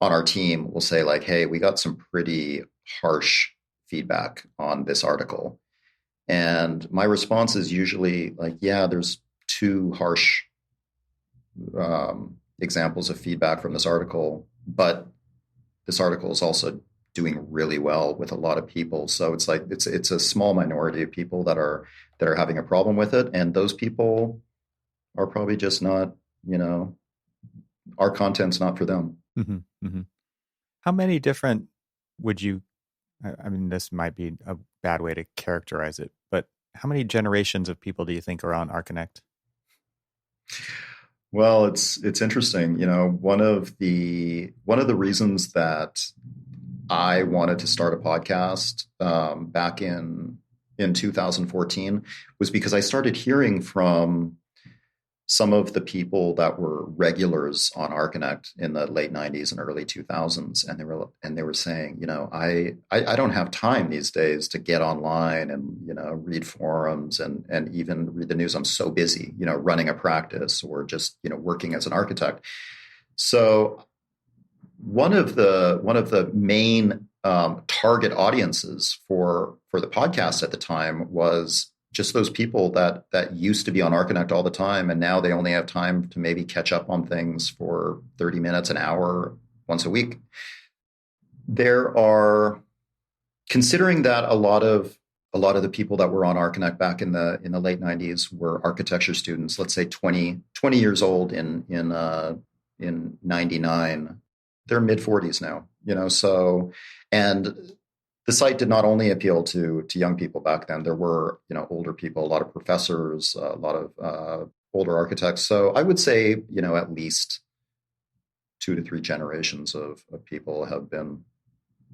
on our team will say like, "Hey, we got some pretty harsh feedback on this article." And my response is usually like, "Yeah, there's two harsh examples of feedback from this article, but this article is also doing really well with a lot of people. So it's like it's a small minority of people that are having a problem with it, and those people are probably just not, our content's not for them." Mm-hmm, mm-hmm. How many different would you? I mean, this might be a bad way to characterize it, but how many generations of people do you think are on ArchiConnect? Well, it's interesting. One of the reasons that I wanted to start a podcast back in 2014 was because I started hearing from some of the people that were regulars on ArchiConnect in the late 90s and early 2000s, and they were saying, I don't have time these days to get online and read forums and even read the news. I'm so busy, running a practice or just working as an architect. So one of the main target audiences for the podcast at the time was just those people that used to be on ArchiConnect all the time, and now they only have time to maybe catch up on things for 30 minutes, an hour, once a week. There are, considering that a lot of the people that were on ArchiConnect back in the late 90s were architecture students, let's say 20 years old in 99. They're mid 40s now, so, and the site did not only appeal to young people back then. There were, older people, a lot of professors, a lot of older architects. So I would say, at least 2 to 3 generations of people have been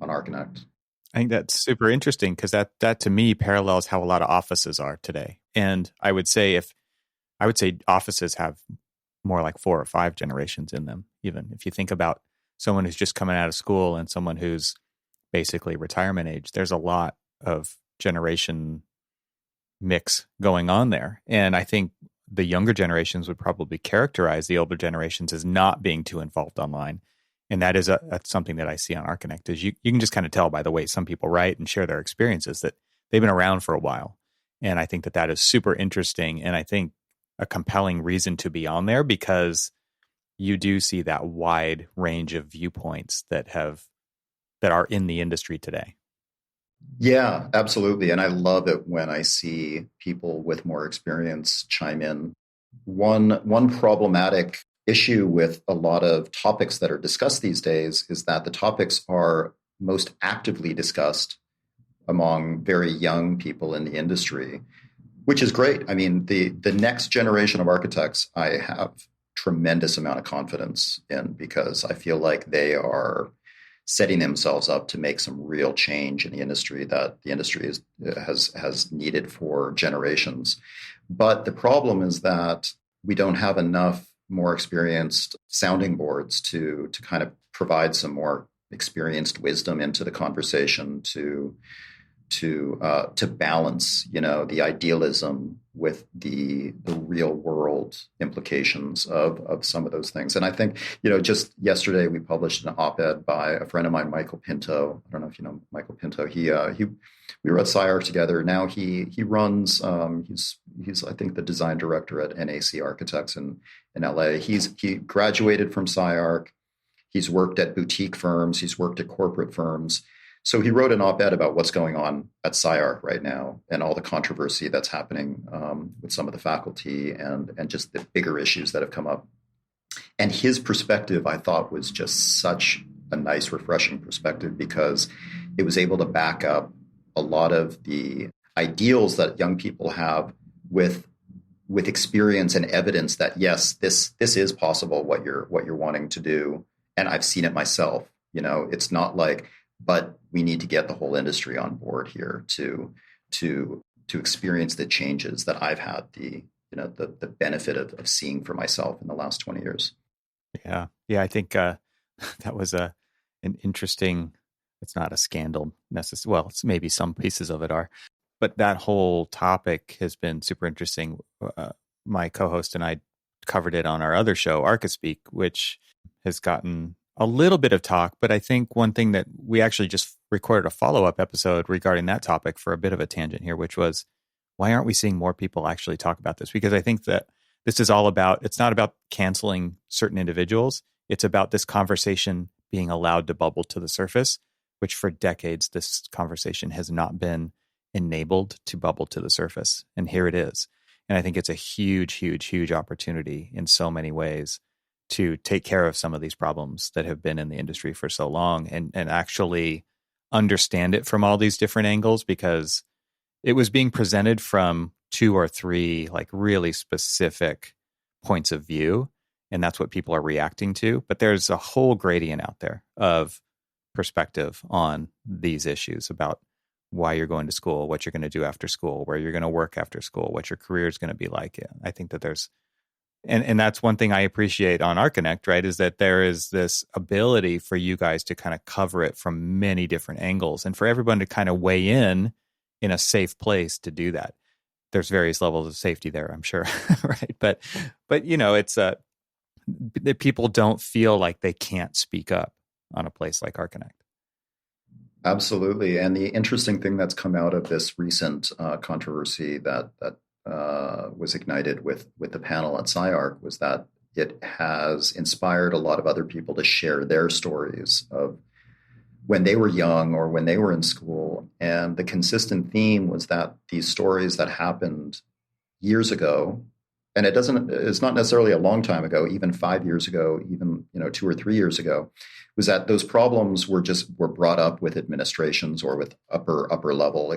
on ArchiConnect. I think that's super interesting because that to me parallels how a lot of offices are today. And I would say offices have more like 4 or 5 generations in them. Even if you think about someone who's just coming out of school and someone who's basically retirement age, there's a lot of generation mix going on there. And I think the younger generations would probably characterize the older generations as not being too involved online. And that is that's something that I see on ArchiConnect is you can just kind of tell by the way some people write and share their experiences that they've been around for a while. And I think that is super interesting. And I think a compelling reason to be on there because you do see that wide range of viewpoints that are in the industry today. Yeah, absolutely. And I love it when I see people with more experience chime in. One problematic issue with a lot of topics that are discussed these days is that the topics are most actively discussed among very young people in the industry, which is great. I mean, the next generation of architects, I have tremendous amount of confidence in because I feel like they are setting themselves up to make some real change in the industry that the industry has needed for generations. But the problem is that we don't have enough more experienced sounding boards to kind of provide some more experienced wisdom into the conversation to to balance, the idealism with the real world implications of some of those things. And I think, just yesterday we published an op-ed by a friend of mine, Michael Pinto. I don't know if you know Michael Pinto. We were at SciArc together. Now he runs. He's I think the design director at NAC Architects in LA. He graduated from SciArc. He's worked at boutique firms. He's worked at corporate firms. So he wrote an op-ed about what's going on at SciArc right now and all the controversy that's happening with some of the faculty and just the bigger issues that have come up. And his perspective, I thought, was just such a nice, refreshing perspective because it was able to back up a lot of the ideals that young people have with experience and evidence that, yes, this is possible, what you're wanting to do. And I've seen it myself. It's not like, but we need to get the whole industry on board here to experience the changes that I've had the benefit of seeing for myself in the last 20 years. Yeah. I think that was an interesting. It's not a scandal necessarily. Well, it's maybe some pieces of it are, but that whole topic has been super interesting. My co-host and I covered it on our other show, ArchiSpeak, which has gotten a little bit of talk, but I think one thing that we actually just recorded a follow-up episode regarding that topic for a bit of a tangent here, which was, why aren't we seeing more people actually talk about this? Because I think that this is all about, it's not about canceling certain individuals. It's about this conversation being allowed to bubble to the surface, which for decades, this conversation has not been enabled to bubble to the surface. And here it is. And I think it's a huge, huge, huge opportunity in so many ways to take care of some of these problems that have been in the industry for so long and actually understand it from all these different angles, because it was being presented from 2 or 3 like really specific points of view. And that's what people are reacting to. But there's a whole gradient out there of perspective on these issues about why you're going to school, what you're going to do after school, where you're going to work after school, what your career is going to be like. I think that there's, and that's one thing I appreciate on ArchConnect, right, is that there is this ability for you guys to kind of cover it from many different angles and for everyone to kind of weigh in a safe place to do that. There's various levels of safety there, I'm sure, right? But it's that people don't feel like they can't speak up on a place like ArchConnect. Absolutely. And the interesting thing that's come out of this recent controversy that was ignited with the panel at SciArc was that it has inspired a lot of other people to share their stories of when they were young or when they were in school. And the consistent theme was that these stories that happened years ago, and it's not necessarily a long time ago, even 5 years ago, even 2 or 3 years ago, was that those problems were brought up with administrations or with upper level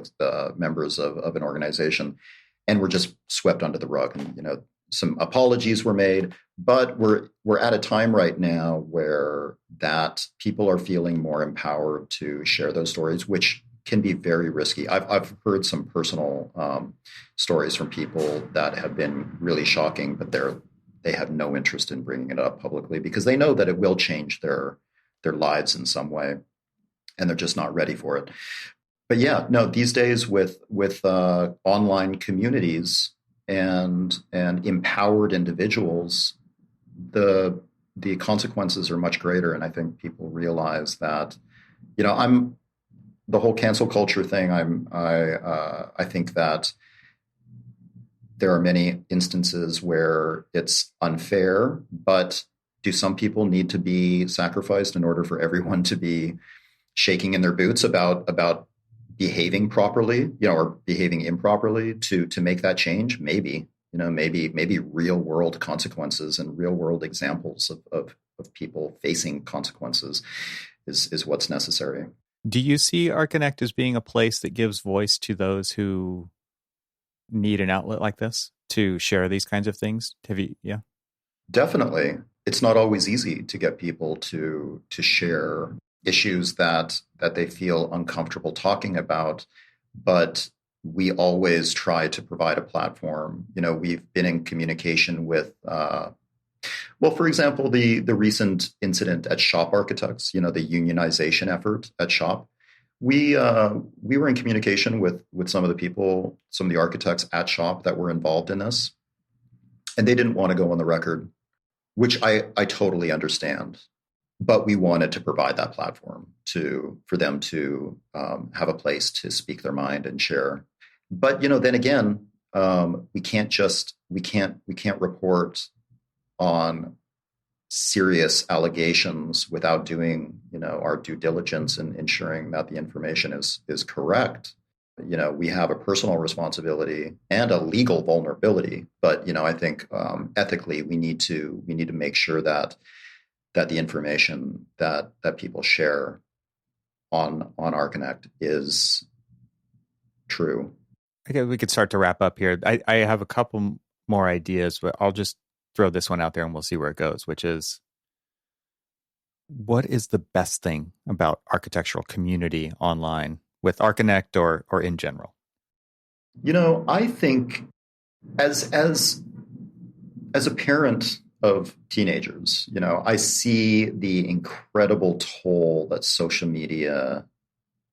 members of an organization, and were just swept under the rug. And some apologies were made, but we're at a time right now where that people are feeling more empowered to share those stories, which can be very risky. I've heard some personal stories from people that have been really shocking, but they have no interest in bringing it up publicly because they know that it will change their lives in some way, and they're just not ready for it. But yeah, no, these days with online communities and empowered individuals, the consequences are much greater. And I think people realize that, the whole cancel culture thing. I think that there are many instances where it's unfair, but do some people need to be sacrificed in order for everyone to be shaking in their boots about behaving properly, or behaving improperly to make that change? Maybe, maybe real world consequences and real world examples of people facing consequences is what's necessary. Do you see ArchConnect as being a place that gives voice to those who need an outlet like this to share these kinds of things? Yeah. Definitely. It's not always easy to get people to share issues that they feel uncomfortable talking about, but we always try to provide a platform. We've been in communication with, for example, the recent incident at Shop Architects, the unionization effort at Shop. We were in communication with some of the people, some of the architects at Shop that were involved in this, and they didn't want to go on the record, which I totally understand. But we wanted to provide that platform for them to have a place to speak their mind and share. But then again, we can't report on serious allegations without doing our due diligence and ensuring that the information is correct. We have a personal responsibility and a legal vulnerability, but I think ethically we need to make sure that the information that people share on ArcConnect is true. Okay, we could start to wrap up here. I have a couple more ideas, but I'll just throw this one out there and we'll see where it goes, which is, what is the best thing about architectural community online with ArcConnect or in general? I think as a parent of teenagers, I see the incredible toll that social media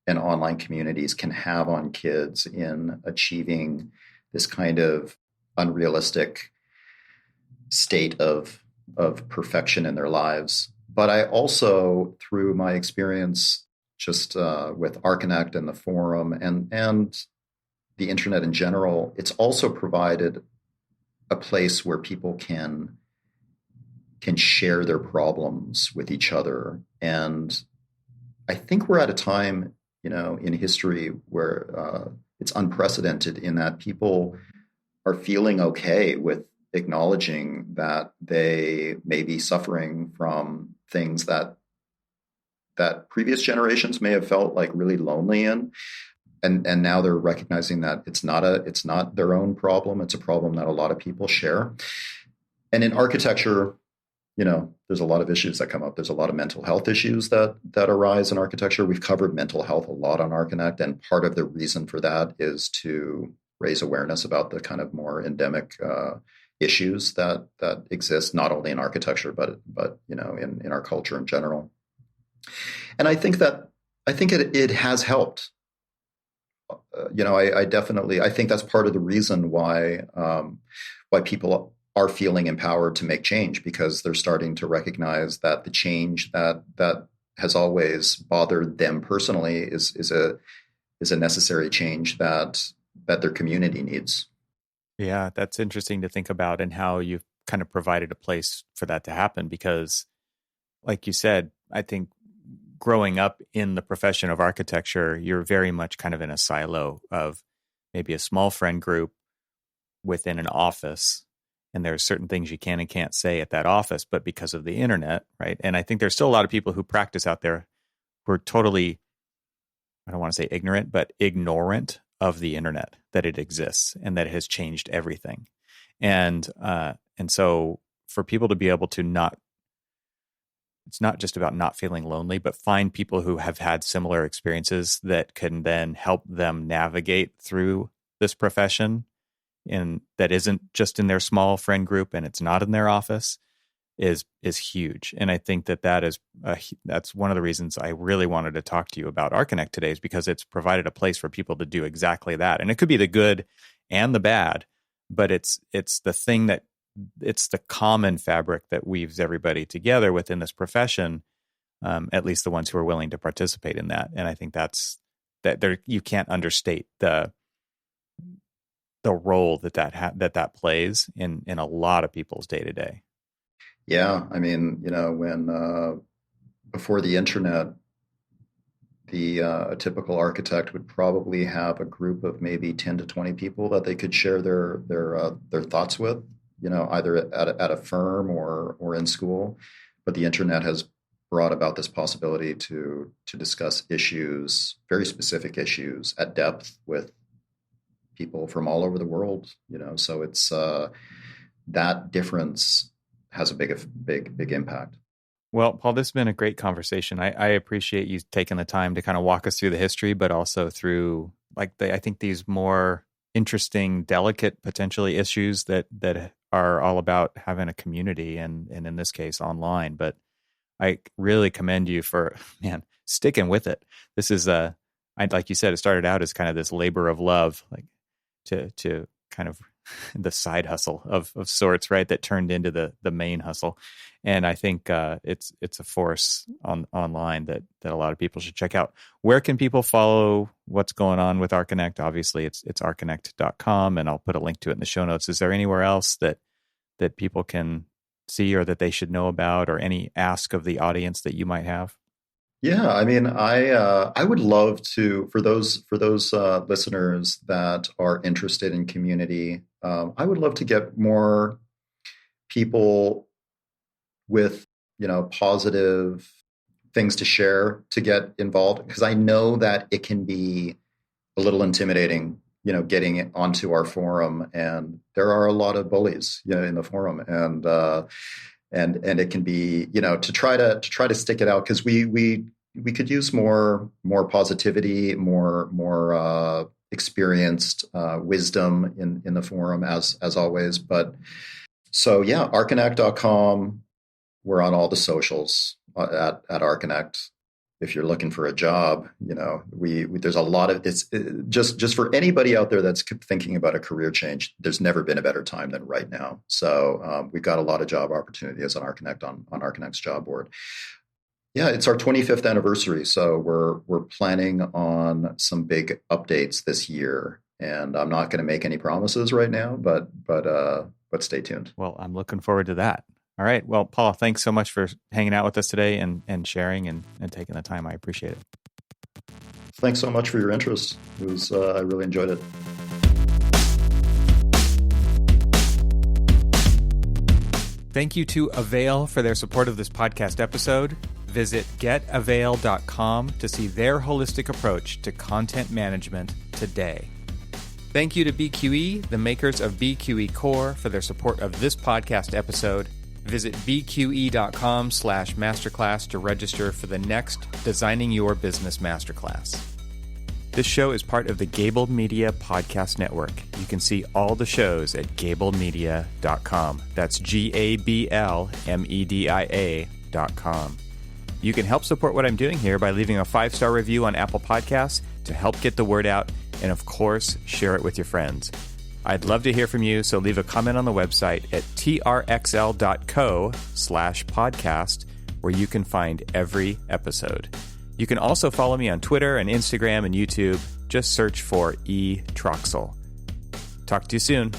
and online communities can have on kids in achieving this kind of unrealistic state of perfection in their lives. But I also, through my experience just with ArcConnect and the forum and the internet in general, it's also provided a place where people can share their problems with each other. And I think we're at a time, in history where it's unprecedented in that people are feeling okay with acknowledging that they may be suffering from things that previous generations may have felt like really lonely in. And now they're recognizing that it's not their own problem. It's a problem that a lot of people share. And in architecture, there's a lot of issues that come up. There's a lot of mental health issues that arise in architecture. We've covered mental health a lot on ArcConnect, and part of the reason for that is to raise awareness about the kind of more endemic issues that exist not only in architecture but in our culture in general. And I think it has helped. I think that's part of the reason why people are feeling empowered to make change, because they're starting to recognize that the change that has always bothered them personally is a necessary change that their community needs. Yeah, that's interesting to think about, and how you've kind of provided a place for that to happen. Because, like you said, I think growing up in the profession of architecture, you're very much kind of in a silo of maybe a small friend group within an office. And there's certain things you can and can't say at that office, but because of the internet, right? And I think there's still a lot of people who practice out there who are totally, I don't want to say ignorant, but ignorant of the internet, that it exists and that it has changed everything. And so for people to be able to it's not just about not feeling lonely, but find people who have had similar experiences that can then help them navigate through this profession, and that isn't just in their small friend group and it's not in their office, is huge. And I think that's one of the reasons I really wanted to talk to you about ArcConnect today, is because it's provided a place for people to do exactly that. And it could be the good and the bad, but it's the common fabric that weaves everybody together within this profession, at least the ones who are willing to participate in that. And I think you can't understate the role that plays in a lot of people's day to day. Yeah, I mean, when before the internet, a typical architect would probably have a group of maybe 10 to 20 people that they could share their thoughts with, either at a firm or in school. But the internet has brought about this possibility to discuss issues, very specific issues, at depth with people from all over the world. So it's that difference has a big impact. Well, Paul, this has been a great conversation. I appreciate you taking the time to kind of walk us through the history, but also through I think these more interesting, delicate, potentially issues that are all about having a community, and in this case, online. But I really commend you for, sticking with it. This is like you said, it started out as kind of this labor of love, like to kind of the side hustle of sorts, right? That turned into the main hustle. And I think it's a force online that a lot of people should check out. Where can people follow what's going on with ArcConnect? Obviously, it's arconnect.com, and I'll put a link to it in the show notes. Is there anywhere else that people can see or that they should know about, or any ask of the audience that you might have? Yeah, I mean, I would love to, for those listeners that are interested in community, I would love to get more people with, positive things to share, to get involved, because I know that it can be a little intimidating, getting it onto our forum, and there are a lot of bullies, in the forum, and it can be, to try to stick it out, because we could use more positivity, more experienced wisdom in the forum, as always. But so yeah, arconnect.com. We're on all the socials at ArcConnect. If you're looking for a job, there's a lot of, it's just for anybody out there that's thinking about a career change. There's never been a better time than right now. So we've got a lot of job opportunities on ArcConnect, on ArcConnect's job board. Yeah, it's our 25th anniversary, so we're planning on some big updates this year, and I'm not going to make any promises right now, but stay tuned. Well, I'm looking forward to that. All right. Well, Paul, thanks so much for hanging out with us today and sharing and taking the time. I appreciate it. Thanks so much for your interest. It was I really enjoyed it. Thank you to Avail for their support of this podcast episode. Visit getavail.com to see their holistic approach to content management today. Thank you to BQE, the makers of BQE Core, for their support of this podcast episode. Visit bqe.com/masterclass to register for the next Designing Your Business Masterclass. This show is part of the Gable Media Podcast Network. You can see all the shows at gablemedia.com. That's GABLMEDIA.com. You can help support what I'm doing here by leaving a 5-star review on Apple Podcasts to help get the word out, and of course, share it with your friends. I'd love to hear from you, so leave a comment on the website at trxl.co/podcast, where you can find every episode. You can also follow me on Twitter and Instagram and YouTube. Just search for E. Troxel. Talk to you soon.